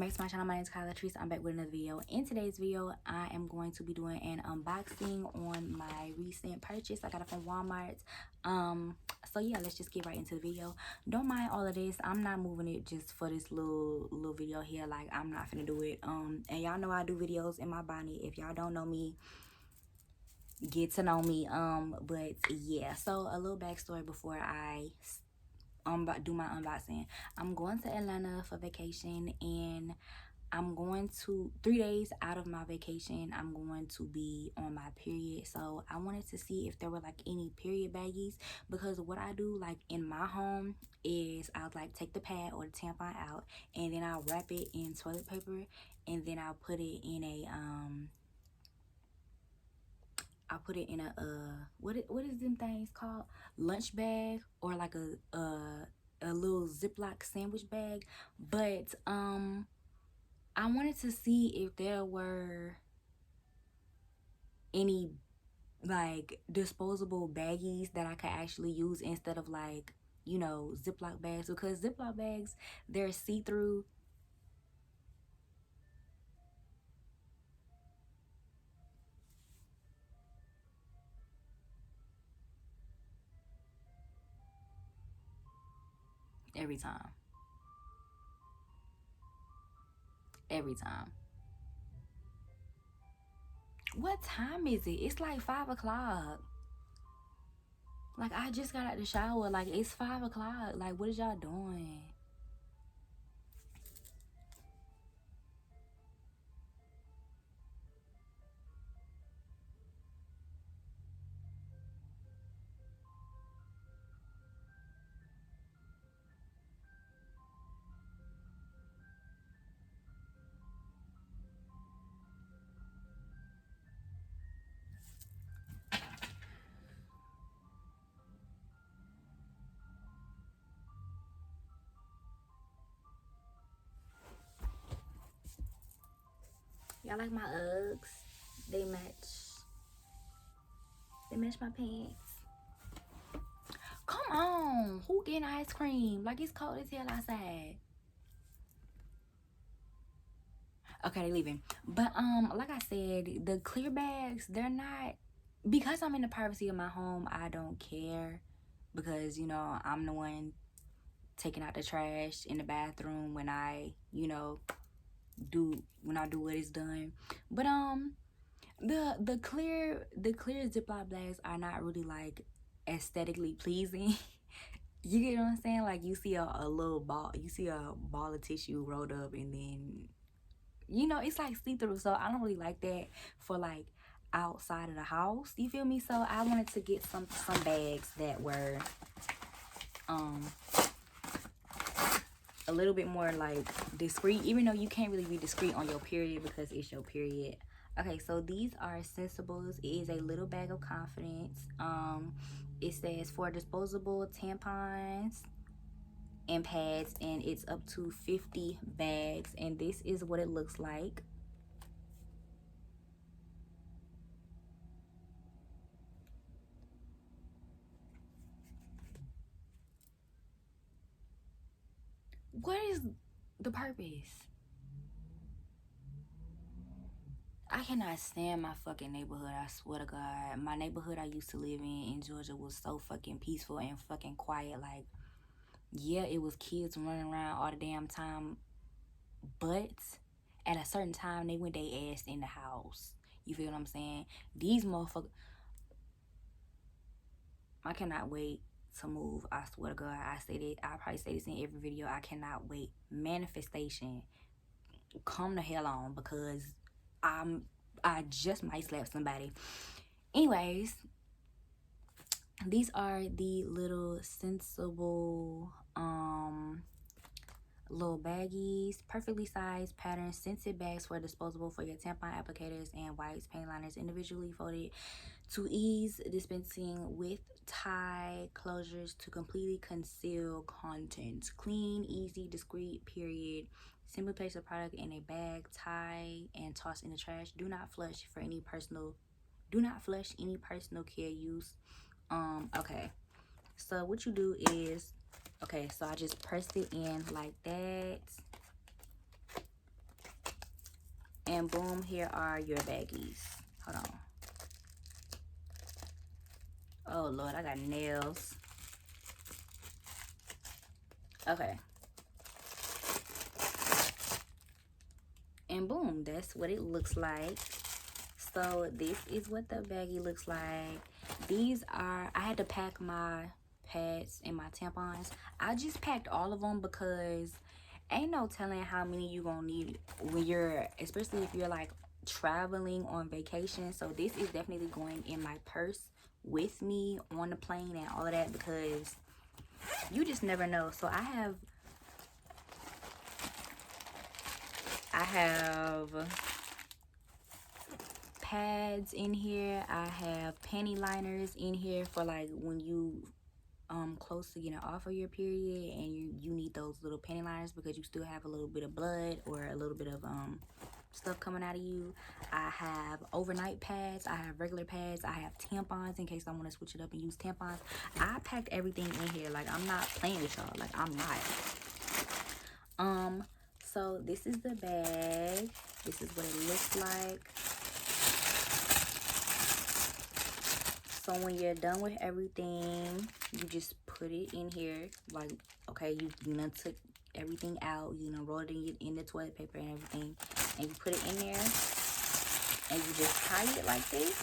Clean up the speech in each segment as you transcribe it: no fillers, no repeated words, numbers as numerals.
back to my channel. My name is Kyla Trees. I'm back with another video. In today's video, I am going to be doing an unboxing on my recent purchase. I got it from Walmart. So yeah, let's just get right into the video. Don't mind all of this. I'm not moving it just for this little video here. Like, I'm not finna do it. And y'all know I do videos in my bonnet. If y'all don't know me, get to know me. But yeah, so a little backstory before I do my unboxing. I'm going to Atlanta for vacation, and I'm going to 3 days out of my vacation I'm going to be on my period. So I wanted to see if there were like any period baggies, because what I do like in my home is I'll like take the pad or the tampon out, and then I'll wrap it in toilet paper, and then I'll put it in a what is them things called, lunch bag, or like a little Ziploc sandwich bag. But I wanted to see if there were any like disposable baggies that I could actually use instead of, like, you know, Ziploc bags, because Ziploc bags, they're see-through. Every time. Every time. What time is it? It's like 5 o'clock. Like, I just got out the shower. Like, it's 5 o'clock. Like, what is y'all doing? Y'all like my Uggs? They match. They match my pants. Come on. Who getting ice cream? Like, it's cold as hell outside. Okay, they leaving. But like I said, the clear bags, they're not, because I'm in the privacy of my home, I don't care, because, you know, I'm the one taking out the trash in the bathroom when I, you know, do what is done. But the clear Ziploc bags are not really like aesthetically pleasing. You get what I'm saying? Like, you see a little ball, you see a ball of tissue rolled up, and then, you know, it's like see-through. So I don't really like that for like outside of the house, you feel me? So I wanted to get some bags that were a little bit more like discreet, even though you can't really be discreet on your period because it's your period. Okay, so these are Sensibles. It is a little bag of confidence. It says for disposable tampons and pads, and it's up to 50 bags, and this is what it looks like. What is the purpose? I cannot stand my fucking neighborhood. I swear to God. My neighborhood I used to live in Georgia was so fucking peaceful and fucking quiet. Like, yeah, it was kids running around all the damn time, but at a certain time, they went their ass in the house. You feel what I'm saying? These motherfuckers, I cannot wait to move. I swear to God. I probably say this in every video. I cannot wait. Manifestation, come the hell on, because I just might slap somebody. Anyways, these are the little Sensible little baggies, perfectly sized pattern scented bags for disposable for your tampon applicators and wipes, paint liners, individually folded to ease dispensing with tie closures to completely conceal content. Clean, easy, discreet, period. Simply place the product in a bag, tie, and toss in the trash. Do not flush any personal care use. Okay, so what you do is, okay, so I just pressed it in like that. And boom, here are your baggies. Hold on. Oh Lord, I got nails. Okay. And boom, that's what it looks like. So this is what the baggie looks like. These are, I had to pack my pads and my tampons. I just packed all of them because ain't no telling how many you gonna need when you're, especially if you're like traveling on vacation. So this is definitely going in my purse with me on the plane and all of that, because you just never know. So I have pads in here. I have panty liners in here for like when you close to getting off of your period and you need those little panty liners because you still have a little bit of blood or a little bit of stuff coming out of you. I have overnight pads. I have regular pads. I have tampons in case I want to switch it up and use tampons. I packed everything in here. Like, I'm not playing with y'all. Like, I'm not. So this is the bag. This is what it looks like. So when you're done with everything, you just put it in here. Like, okay, you done took everything out. You know, roll it in the toilet paper and everything. And you put it in there. And you just tie it like this.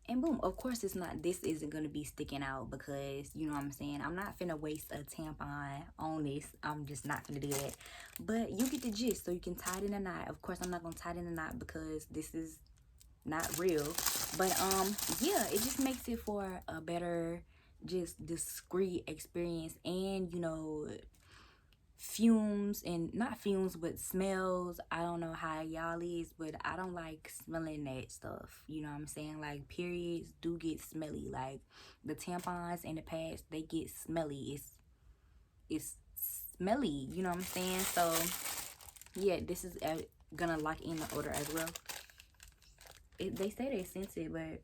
And boom, of course this isn't going to be sticking out because, you know what I'm saying, I'm not finna waste a tampon on this. I'm just not finna do that. But you get the gist, so you can tie it in a knot. Of course, I'm not going to tie it in a knot because this is not real. But, yeah, it just makes it for a better, just discreet experience. And, you know, fumes, and not fumes but smells. I don't know how y'all is, but I don't like smelling that stuff, you know what I'm saying? Like, periods do get smelly. Like, the tampons and the pads, they get smelly. It's smelly, you know what I'm saying? So yeah, this is gonna lock in the odor as well. They say they sense it, but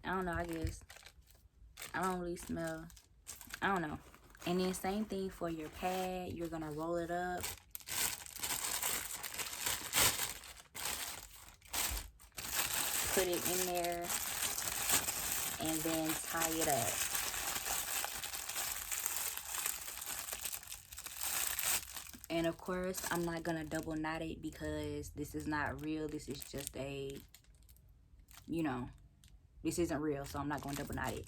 I don't know. I guess I don't really smell. I don't know. And then same thing for your pad. You're gonna roll it up. Put it in there. And then tie it up. And of course, I'm not gonna double knot it because this is not real. This is just a, you know, this isn't real, so I'm not gonna double knot it.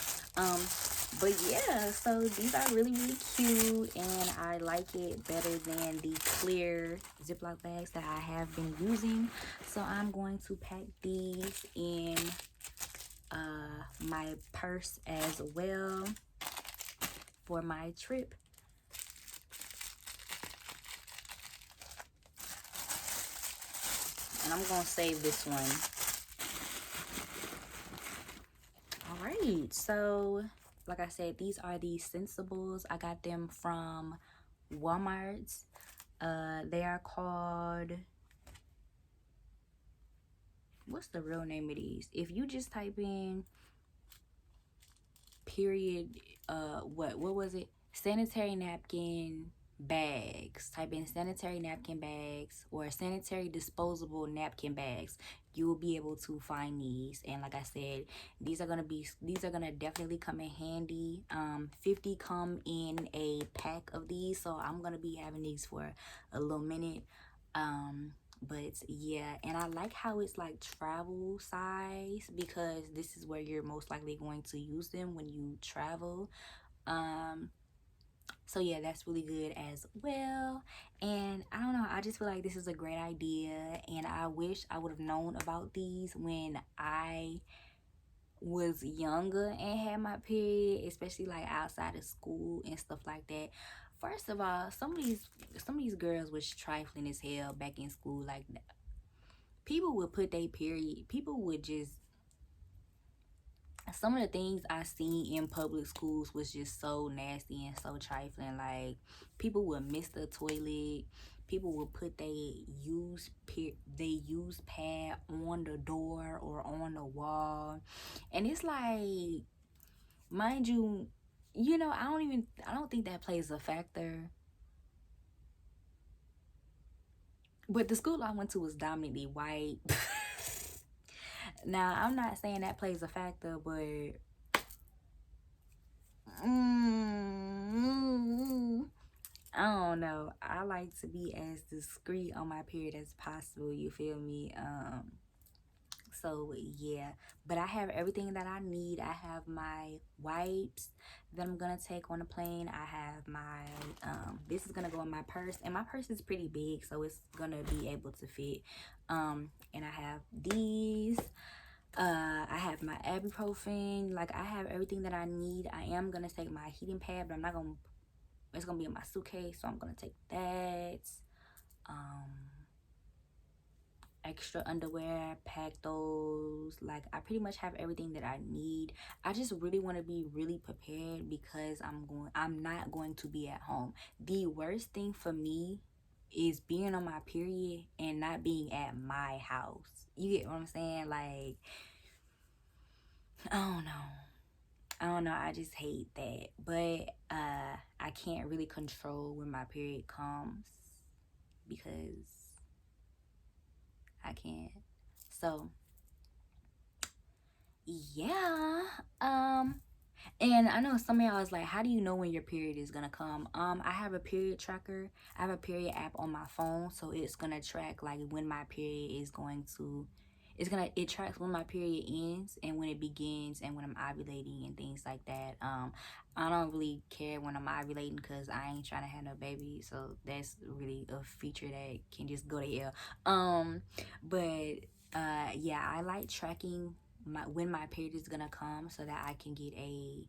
But yeah, so these are really, really cute, and I like it better than the clear Ziploc bags that I have been using. So I'm going to pack these in my purse as well for my trip. And I'm gonna save this one. All right, so like I said, these are the Sensibles. I got them from Walmart. They are called, what's the real name of these? If you just type in period, what was it? Sanitary napkin bags. Type in sanitary napkin bags or sanitary disposable napkin bags. You will be able to find these. And like I said, these are gonna definitely come in handy. 50 come in a pack of these, so I'm gonna be having these for a little minute. But yeah, and I like how it's like travel size because this is where you're most likely going to use them when you travel. So yeah, that's really good as well. And I don't know, I just feel like this is a great idea, and I wish I would have known about these when I was younger and had my period, especially like outside of school and stuff like that. First of all, some of these girls was trifling as hell back in school. Like, people would put their period, people would just, some of the things I seen in public schools was just so nasty and so trifling. Like, people would miss the toilet. People would put they used pad on the door or on the wall. And it's like, mind you, You know, I don't think that plays a factor. But the school I went to was dominantly white. Now, I'm not saying that plays a factor, but mm, I don't know. I like to be as discreet on my period as possible. You feel me? So yeah, but I have everything that I need. I have my wipes that I'm gonna take on the plane. I have my this is gonna go in my purse, and my purse is pretty big, so it's gonna be able to fit. And I have these. I have my ibuprofen. Like, I have everything that I need. I am gonna take my heating pad, but I'm not gonna. It's gonna be in my suitcase, so I'm gonna take that. Um, Extra underwear, pack those. Like, I pretty much have everything that I need. I just really want to be really prepared because I'm not going to be at home. The worst thing for me is being on my period and not being at my house. You get what I'm saying? Like, I don't know. I just hate that. But I can't really control when my period comes because I can't. So yeah. And I know some of y'all is like, how do you know when your period is gonna come? I have a period tracker. I have a period app on my phone, so it's gonna track like when my period is going to. It tracks when my period ends and when it begins and when I'm ovulating and things like that. I don't really care when I'm ovulating because I ain't trying to have no baby, so that's really a feature that can just go to hell. But yeah, I like tracking when my period is gonna come so that I can get a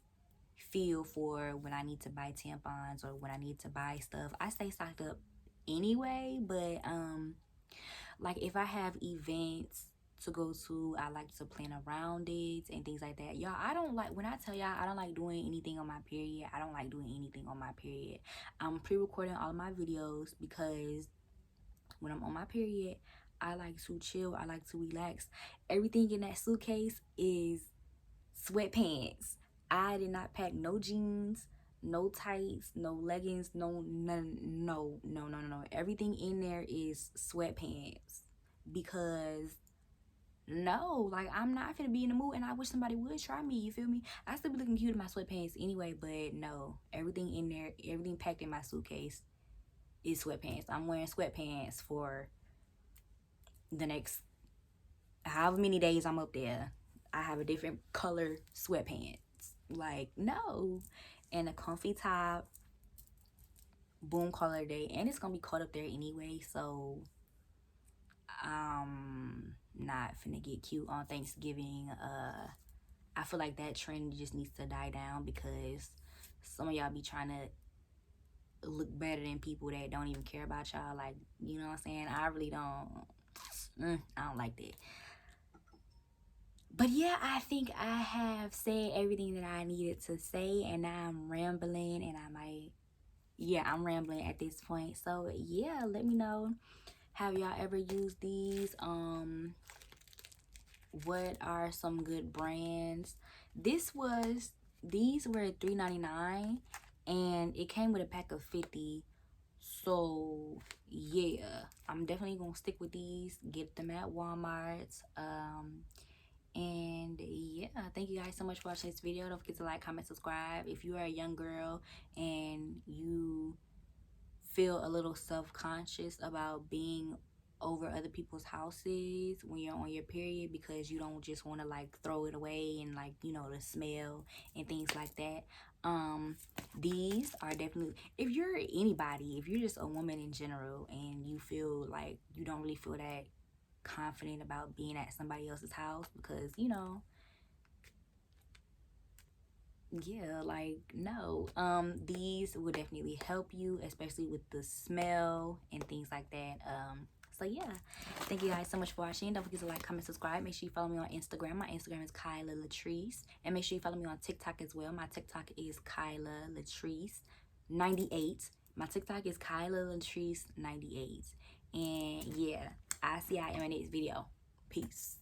feel for when I need to buy tampons or when I need to buy stuff. I stay stocked up anyway, but like if I have events to go to, I like to plan around it and things like that. Y'all, I don't like, when I tell y'all I don't like doing anything on my period, I don't like doing anything on my period. I'm pre-recording all of my videos because when I'm on my period, I like to chill, I like to relax. Everything in that suitcase is sweatpants. I did not pack no jeans, no tights, no leggings, no. Everything in there is sweatpants because no, like I'm not gonna be in the mood, and I wish somebody would try me. You feel me? I still be looking cute in my sweatpants anyway, but no, everything in there, everything packed in my suitcase is sweatpants. I'm wearing sweatpants for the next however many days I'm up there. I have a different color sweatpants. Like, no. And a comfy top, boom color day. And it's gonna be cold up there anyway, so not finna get cute on Thanksgiving. I feel like that trend just needs to die down because some of y'all be trying to look better than people that don't even care about y'all. Like, you know what I'm saying? I really don't. I don't like that. But yeah, I think I have said everything that I needed to say, and now I'm rambling, and I'm rambling at this point. So yeah, let me know, have y'all ever used these? What are some good brands? These were $3.99, and it came with a pack of 50. So yeah, I'm definitely gonna stick with these, get them at Walmart. And yeah, thank you guys so much for watching this video. Don't forget to like, comment, subscribe. If you are a young girl and you feel a little self-conscious about being over other people's houses when you're on your period because you don't just want to like throw it away and like, you know, the smell and things like that, these are definitely, if you're anybody, if you're just a woman in general and you feel like you don't really feel that confident about being at somebody else's house because, you know, yeah, like no, these will definitely help you, especially with the smell and things like that. So yeah, thank you guys so much for watching. Don't forget to like, comment, subscribe. Make sure you follow me on Instagram. My Instagram is Kyla Latrice, and make sure you follow me on TikTok as well. My TikTok is Kyla Latrice 98. My TikTok is Kyla Latrice 98. And yeah, I'll see y'all in my next video. Peace.